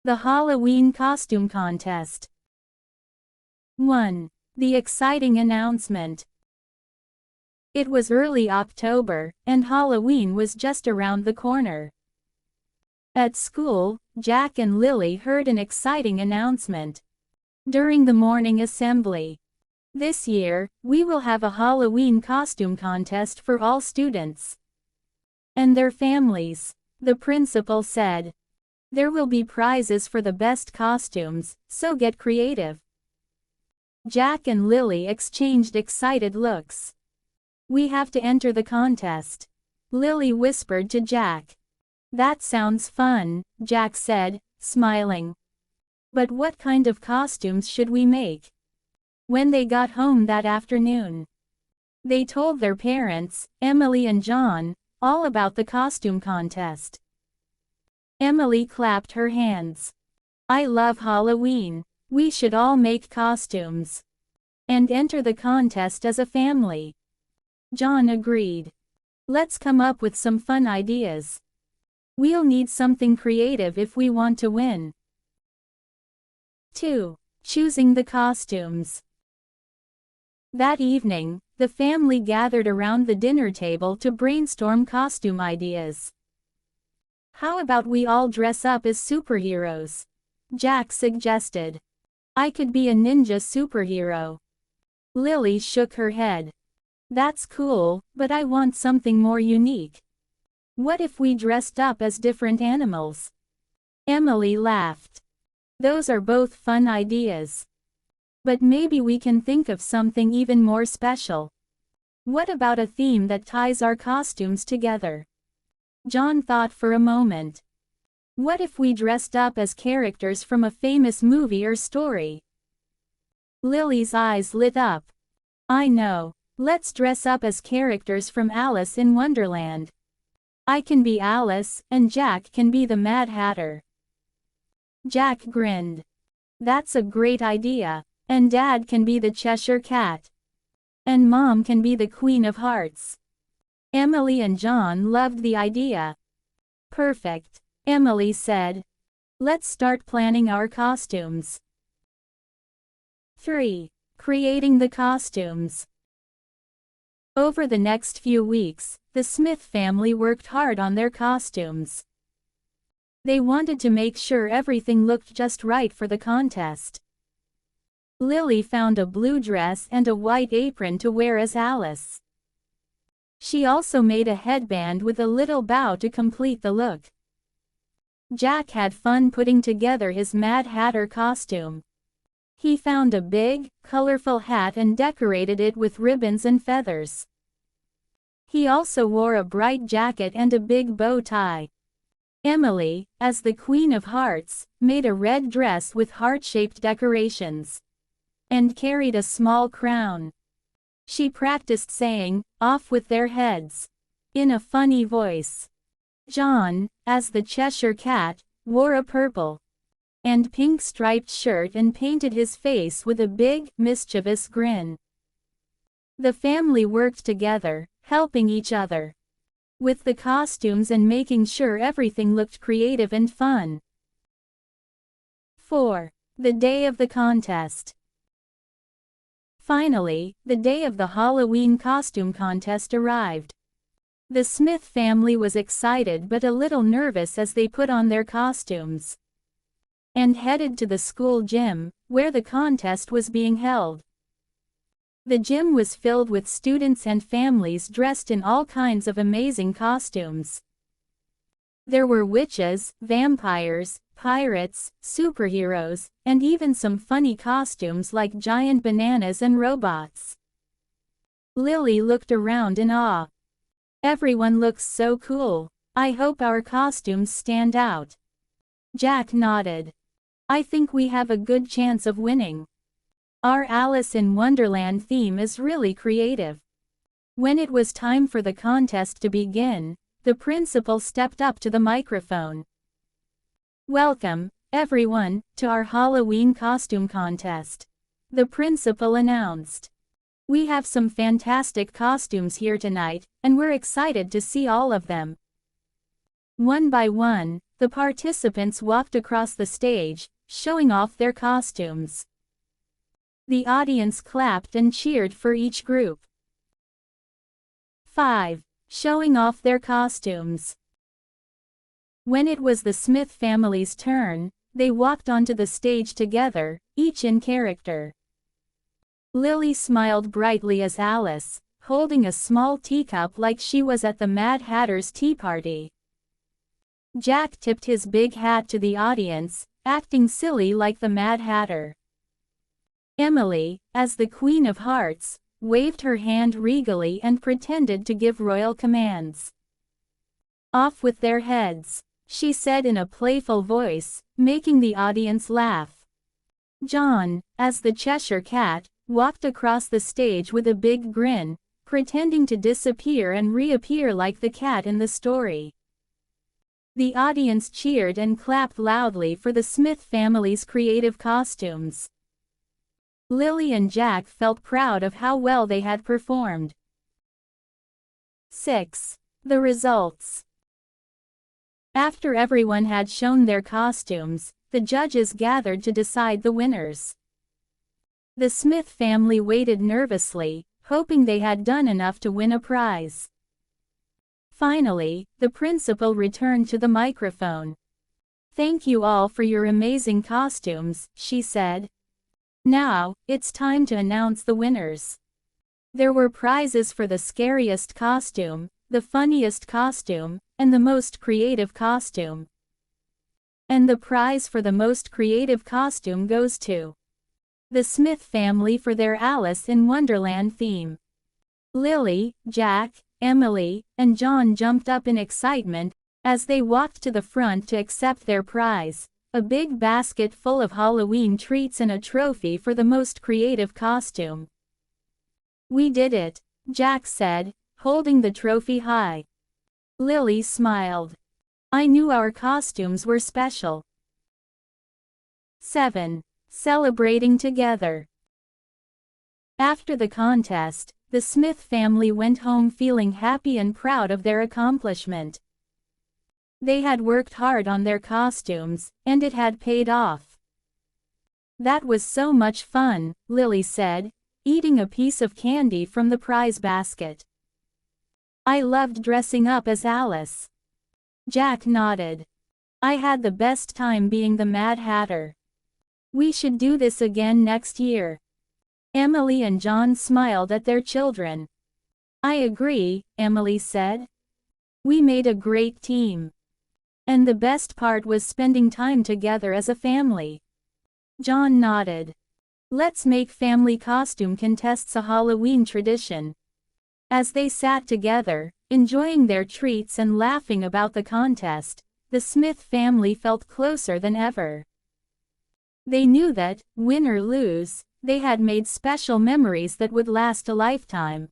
The Halloween Costume Contest. 1. The exciting announcement. It was early October, and Halloween was just around the corner. At school, Jack and Lily heard an exciting announcement. During the morning assembly. This year, we will have a Halloween costume contest for all students and their families, the principal said. There will be prizes for the best costumes, so get creative. Jack and Lily exchanged excited looks. We have to enter the contest, Lily whispered to Jack. That sounds fun, Jack said, smiling. But what kind of costumes should we make? When they got home that afternoon, they told their parents, Emily and John, all about the costume contest. Emily clapped her hands. I love Halloween. We should all make costumes and enter the contest as a family. John agreed. Let's come up with some fun ideas. We'll need something creative if we want to win. 2. Choosing the costumes. That evening, the family gathered around the dinner table to brainstorm costume ideas. How about we all dress up as superheroes? Jack suggested. I could be a ninja superhero. Lily shook her head. That's cool, but I want something more unique. What if we dressed up as different animals? Emily laughed. Those are both fun ideas. But maybe we can think of something even more special. What about a theme that ties our costumes together? John thought for a moment. What if we dressed up as characters from a famous movie or story? Lily's eyes lit up. I know. Let's dress up as characters from Alice in Wonderland. I can be Alice, and Jack can be the Mad Hatter. Jack grinned. That's a great idea. And Dad can be the Cheshire Cat. And Mom can be the Queen of Hearts. Emily and John loved the idea. Perfect, Emily said. Let's start planning our costumes. 3. Creating the costumes. Over the next few weeks, the Smith family worked hard on their costumes. They wanted to make sure everything looked just right for the contest. Lily found a blue dress and a white apron to wear as Alice. She also made a headband with a little bow to complete the look. Jack had fun putting together his Mad Hatter costume. He found a big, colorful hat and decorated it with ribbons and feathers. He also wore a bright jacket and a big bow tie. Emily, as the Queen of Hearts, made a red dress with heart-shaped decorations and carried a small crown. She practiced saying, "Off with their heads," in a funny voice. John, as the Cheshire Cat, wore a purple and pink striped shirt and painted his face with a big, mischievous grin. The family worked together, helping each other with the costumes and making sure everything looked creative and fun. 4. The day of the contest. Finally, the day of the Halloween costume contest arrived. The Smith family was excited but a little nervous as they put on their costumes and headed to the school gym, where the contest was being held. The gym was filled with students and families dressed in all kinds of amazing costumes. There were witches, vampires, pirates, superheroes, and even some funny costumes like giant bananas and robots. Lily looked around in awe. Everyone looks so cool. I hope our costumes stand out. Jack nodded. I think we have a good chance of winning. Our Alice in Wonderland theme is really creative. When it was time for the contest to begin, the principal stepped up to the microphone. Welcome, everyone, to our Halloween costume contest, the principal announced. We have some fantastic costumes here tonight, and we're excited to see all of them. One by one, the participants walked across the stage, showing off their costumes. The audience clapped and cheered for each group. 5. Showing off their costumes. When it was the Smith family's turn, they walked onto the stage together, each in character. Lily smiled brightly as Alice, holding a small teacup like she was at the Mad Hatter's tea party. Jack tipped his big hat to the audience, acting silly like the Mad Hatter. Emily, as the Queen of Hearts, waved her hand regally and pretended to give royal commands. "Off with their heads," she said in a playful voice, making the audience laugh. John, as the Cheshire Cat, walked across the stage with a big grin, pretending to disappear and reappear like the cat in the story. The audience cheered and clapped loudly for the Smith family's creative costumes. Lily and Jack felt proud of how well they had performed. 6. The results. After everyone had shown their costumes, the judges gathered to decide the winners. The Smith family waited nervously, hoping they had done enough to win a prize. Finally, the principal returned to the microphone. "Thank you all for your amazing costumes," she said. "Now, it's time to announce the winners." There were prizes for the scariest costume, the funniest costume, and the most creative costume. And the prize for the most creative costume goes to the Smith family for their Alice in Wonderland theme. Lily, Jack, Emily, and John jumped up in excitement as they walked to the front to accept their prize, a big basket full of Halloween treats and a trophy for the most creative costume. "We did it," Jack said, holding the trophy high. Lily smiled. "I knew our costumes were special." 7. Celebrating together. After the contest, the Smith family went home feeling happy and proud of their accomplishment. They had worked hard on their costumes, and it had paid off. "That was so much fun," Lily said, eating a piece of candy from the prize basket. "I loved dressing up as Alice." Jack nodded. "I had the best time being the Mad Hatter. We should do this again next year." Emily and John smiled at their children. "I agree," Emily said. "We made a great team. And the best part was spending time together as a family." John nodded. "Let's make family costume contests a Halloween tradition." As they sat together, enjoying their treats and laughing about the contest, the Smith family felt closer than ever. They knew that, win or lose, they had made special memories that would last a lifetime.